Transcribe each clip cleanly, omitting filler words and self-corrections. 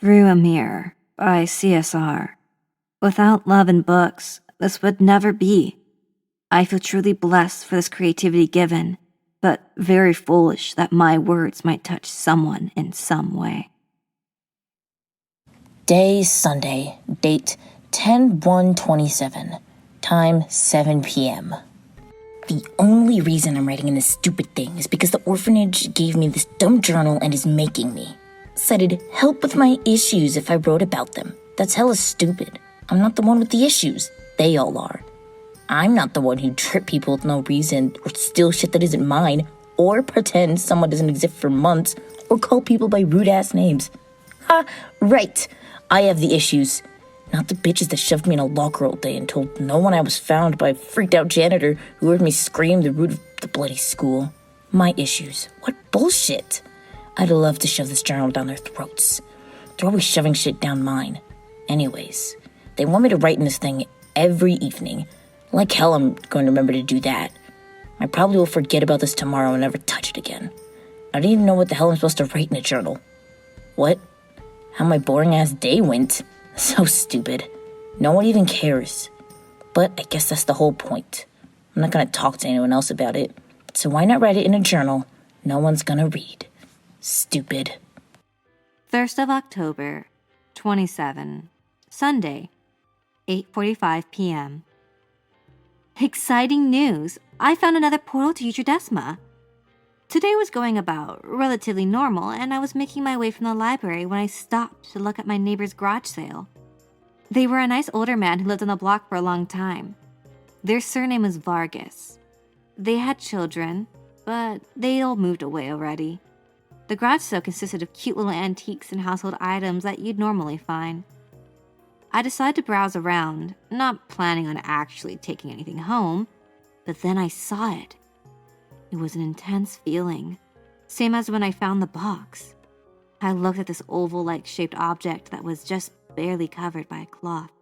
Through a Mirror by C.S.R. Without love and books, this would never be. I feel truly blessed for this creativity given, but very foolish that my words might touch someone in some way. Day Sunday, date 10/1/27, time 7 p.m. The only reason I'm writing in this stupid thing is because the orphanage gave me this dumb journal and is making me. Said it'd help with my issues if I wrote about them. That's hella stupid. I'm not the one with the issues. They all are. I'm not the one who trip people with no reason, or steal shit that isn't mine, or pretend someone doesn't exist for months, or call people by rude-ass names. Ha, right. I have the issues. Not the bitches that shoved me in a locker all day and told no one I was found by a freaked-out janitor who heard me scream the root of the bloody school. My issues. What bullshit. I'd love to shove this journal down their throats. They're always shoving shit down mine. Anyways, they want me to write in this thing every evening. Like hell I'm going to remember to do that. I probably will forget about this tomorrow and never touch it again. I don't even know what the hell I'm supposed to write in a journal. What? How my boring-ass day went. So stupid. No one even cares. But I guess that's the whole point. I'm not going to talk to anyone else about it. So why not write it in a journal no one's going to read? Stupid. 1st of October, 27, Sunday, 8:45 p.m. Exciting news! I found another portal to Desma. Today was going about relatively normal, and I was making my way from the library when I stopped to look at my neighbor's garage sale. They were a nice older man who lived on the block for a long time. Their surname was Vargas. They had children, but they all moved away already. The garage sale consisted of cute little antiques and household items that you'd normally find. I decided to browse around, not planning on actually taking anything home, but then I saw it. It was an intense feeling, same as when I found the box. I looked at this oval-like shaped object that was just barely covered by a cloth.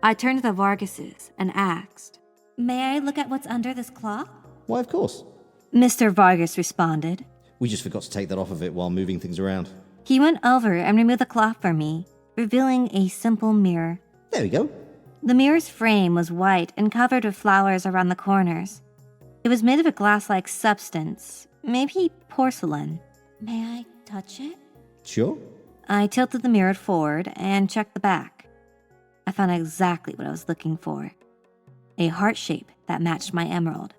I turned to the Vargases and asked, "May I look at what's under this cloth?" Why, of course. Mr. Vargas responded. We just forgot to take that off of it while moving things around. He went over and removed the cloth for me, revealing a simple mirror. There we go. The mirror's frame was white and covered with flowers around the corners. It was made of a glass-like substance, maybe porcelain. May I touch it? Sure. I tilted the mirror forward and checked the back. I found exactly what I was looking for. A heart shape that matched my emerald.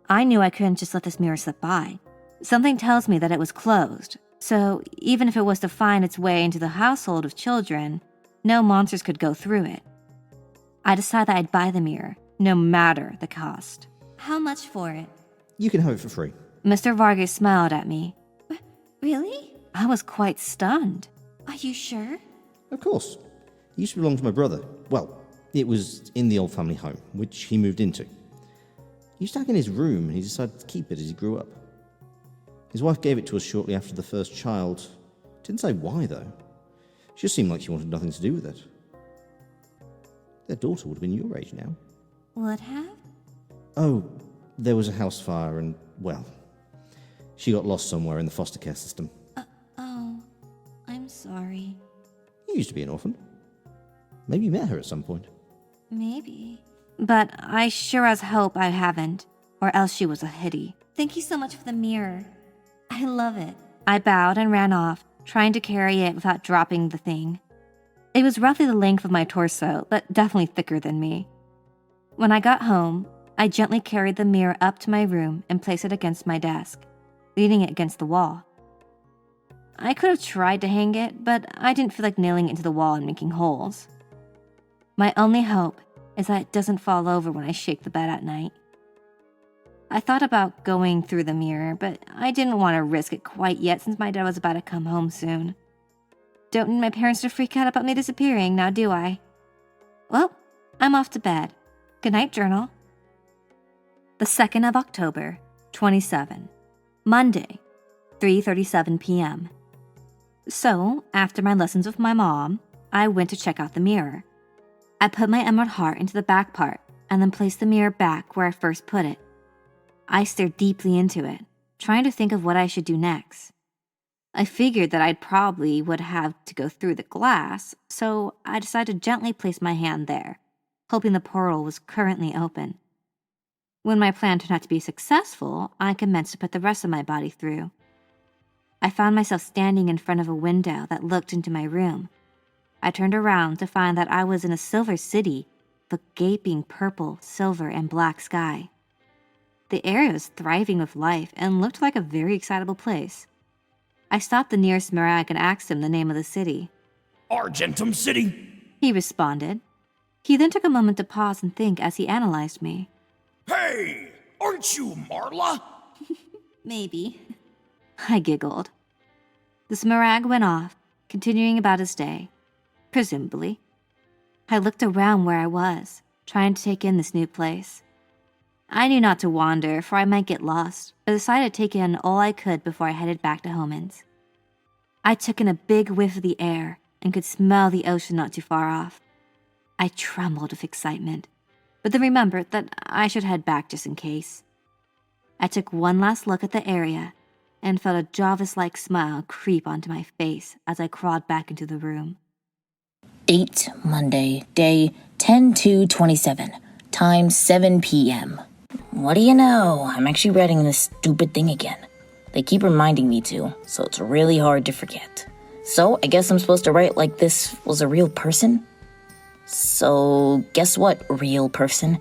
I knew I couldn't just let this mirror slip by. Something tells me that it was closed, so even if it was to find its way into the household of children, no monsters could go through it. I decided that I'd buy the mirror, no matter the cost. How much for it? You can have it for free. Mr. Vargas smiled at me. Really? I was quite stunned. Are you sure? Of course. It used to belong to my brother. Well, it was in the old family home, which he moved into. He used to hang in his room, and he decided to keep it as he grew up. His wife gave it to us shortly after the first child. Didn't say why, though. She just seemed like she wanted nothing to do with it. Their daughter would have been your age now. Would have? Oh, there was a house fire and, well, she got lost somewhere in the foster care system. Oh, I'm sorry. You used to be an orphan. Maybe you met her at some point. Maybe. But I sure as hope I haven't, or else she was a hitty. Thank you so much for the mirror. I love it. I bowed and ran off, trying to carry it without dropping the thing. It was roughly the length of my torso, but definitely thicker than me. When I got home, I gently carried the mirror up to my room and placed it against my desk, leaning it against the wall. I could have tried to hang it, but I didn't feel like nailing it into the wall and making holes. My only hope is that it doesn't fall over when I shake the bed at night. I thought about going through the mirror, but I didn't want to risk it quite yet since my dad was about to come home soon. Don't need my parents to freak out about me disappearing, now do I? Well, I'm off to bed. Good night, journal. The 2nd of October, 27, Monday, 3:37 p.m. So, after my lessons with my mom, I went to check out the mirror. I put my emerald heart into the back part and then placed the mirror back where I first put it. I stared deeply into it, trying to think of what I should do next. I figured that I'd probably would have to go through the glass, so I decided to gently place my hand there, hoping the portal was currently open. When my plan turned out to be successful, I commenced to put the rest of my body through. I found myself standing in front of a window that looked into my room. I turned around to find that I was in a silver city with a gaping purple, silver, and black sky. The area was thriving with life and looked like a very excitable place. I stopped the nearest Marag and asked him the name of the city. Argentum City. He responded. He then took a moment to pause and think as he analyzed me. Hey, aren't you Marla? Maybe. I giggled. The Smaragd went off, continuing about his day, presumably. I looked around where I was, trying to take in this new place. I knew not to wander, for I might get lost, but decided to take in all I could before I headed back to Homans. I took in a big whiff of the air and could smell the ocean not too far off. I trembled with excitement, but then remembered that I should head back just in case. I took one last look at the area and felt a Jarvis-like smile creep onto my face as I crawled back into the room. Date Monday, day 10/2/27, time 7 p.m. What do you know? I'm actually writing this stupid thing again. They keep reminding me to, so it's really hard to forget. So I guess I'm supposed to write like this was a real person? So guess what, real person?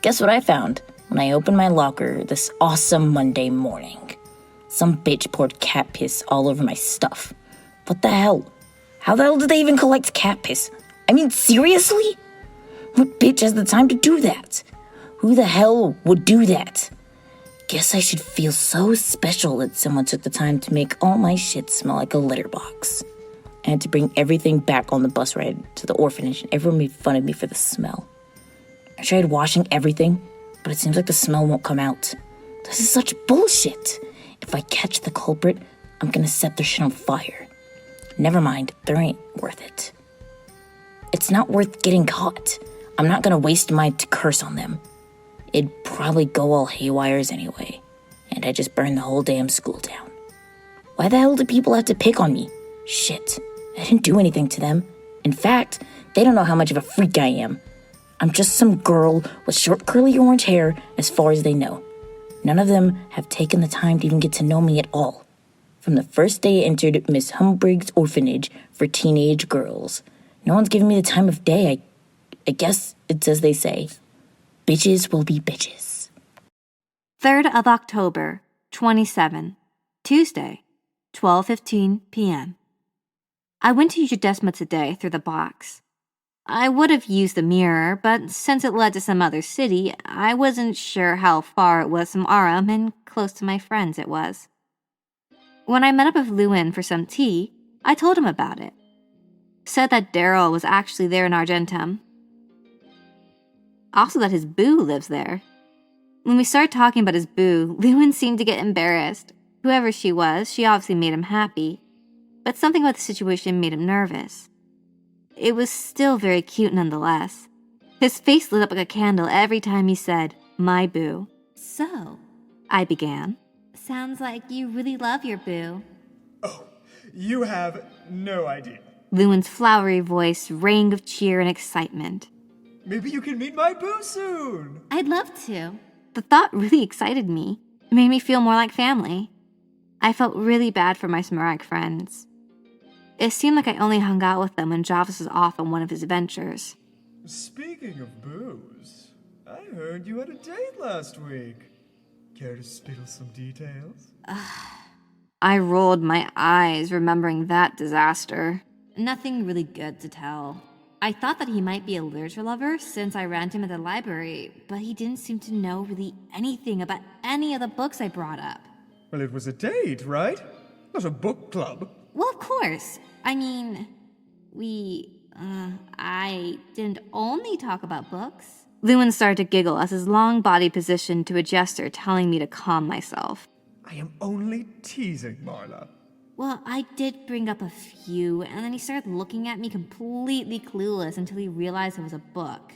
Guess what I found when I opened my locker this awesome Monday morning? Some bitch poured cat piss all over my stuff. What the hell? How the hell did they even collect cat piss? I mean, seriously? What bitch has the time to do that? Who the hell would do that? Guess I should feel so special that someone took the time to make all my shit smell like a litter box. I had to bring everything back on the bus ride to the orphanage, and everyone made fun of me for the smell. I tried washing everything, but it seems like the smell won't come out. This is such bullshit. If I catch the culprit, I'm gonna set their shit on fire. Never mind, there ain't worth it. It's not worth getting caught. I'm not gonna waste mine to curse on them. It'd probably go all haywires anyway, and I'd just burn the whole damn school down. Why the hell do people have to pick on me? Shit, I didn't do anything to them. In fact, they don't know how much of a freak I am. I'm just some girl with short curly orange hair as far as they know. None of them have taken the time to even get to know me at all. From the first day I entered Miss Humbrig's orphanage for teenage girls, no one's given me the time of day. I guess it's as they say. Bitches will be bitches. 3rd of October, 27, Tuesday, 12:15 p.m. I went to use your Desma today through the box. I would have used the mirror, but since it led to some other city, I wasn't sure how far it was from Aram and close to my friends it was. When I met up with Lewin for some tea, I told him about it. Said that Daryl was actually there in Argentum. Also that his boo lives there. When we started talking about his boo, Lewin seemed to get embarrassed. Whoever she was, she obviously made him happy, but something about the situation made him nervous. It was still very cute nonetheless. His face lit up like a candle every time he said, "My boo." So, I began. sounds like you really love your boo. Oh, you have no idea. Lewin's flowery voice rang of cheer and excitement. Maybe you can meet my boo soon. I'd love to. The thought really excited me. It made me feel more like family. I felt really bad for my Smaragd friends. It seemed like I only hung out with them when Jarvis was off on one of his adventures. Speaking of boos, I heard you had a date last week. Care to spill some details? I rolled my eyes, remembering that disaster. Nothing really good to tell. I thought that he might be a literature lover since I ran into him at the library, but he didn't seem to know really anything about any of the books I brought up. Well, it was a date, right? Not a book club. Well, of course. I mean, I didn't only talk about books. Lewin started to giggle as his long body positioned to a gesture telling me to calm myself. I am only teasing, Marla. Well, I did bring up a few, and then he started looking at me completely clueless until he realized it was a book.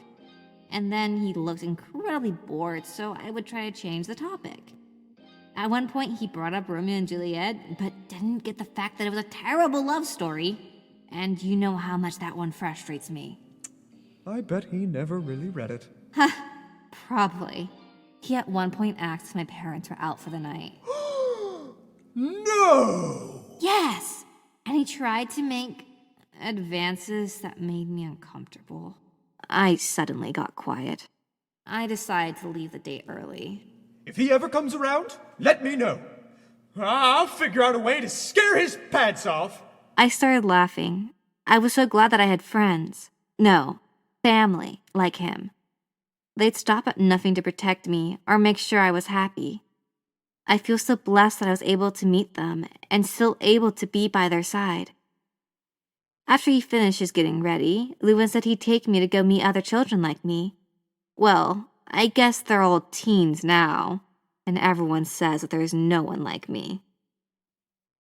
And then he looked incredibly bored, so I would try to change the topic. At one point, he brought up Romeo and Juliet, but didn't get the fact that it was a terrible love story. And you know how much that one frustrates me. I bet he never really read it. Probably. He at one point asked if my parents were out for the night. No! Yes! And he tried to make advances that made me uncomfortable. I suddenly got quiet. I decided to leave the date early. If he ever comes around, let me know. I'll figure out a way to scare his pants off. I started laughing. I was so glad that I had friends. No, family like him. They'd stop at nothing to protect me or make sure I was happy. I feel so blessed that I was able to meet them and still able to be by their side. After he finishes getting ready, Lewin said he'd take me to go meet other children like me. Well, I guess they're all teens now, and everyone says that there's no one like me.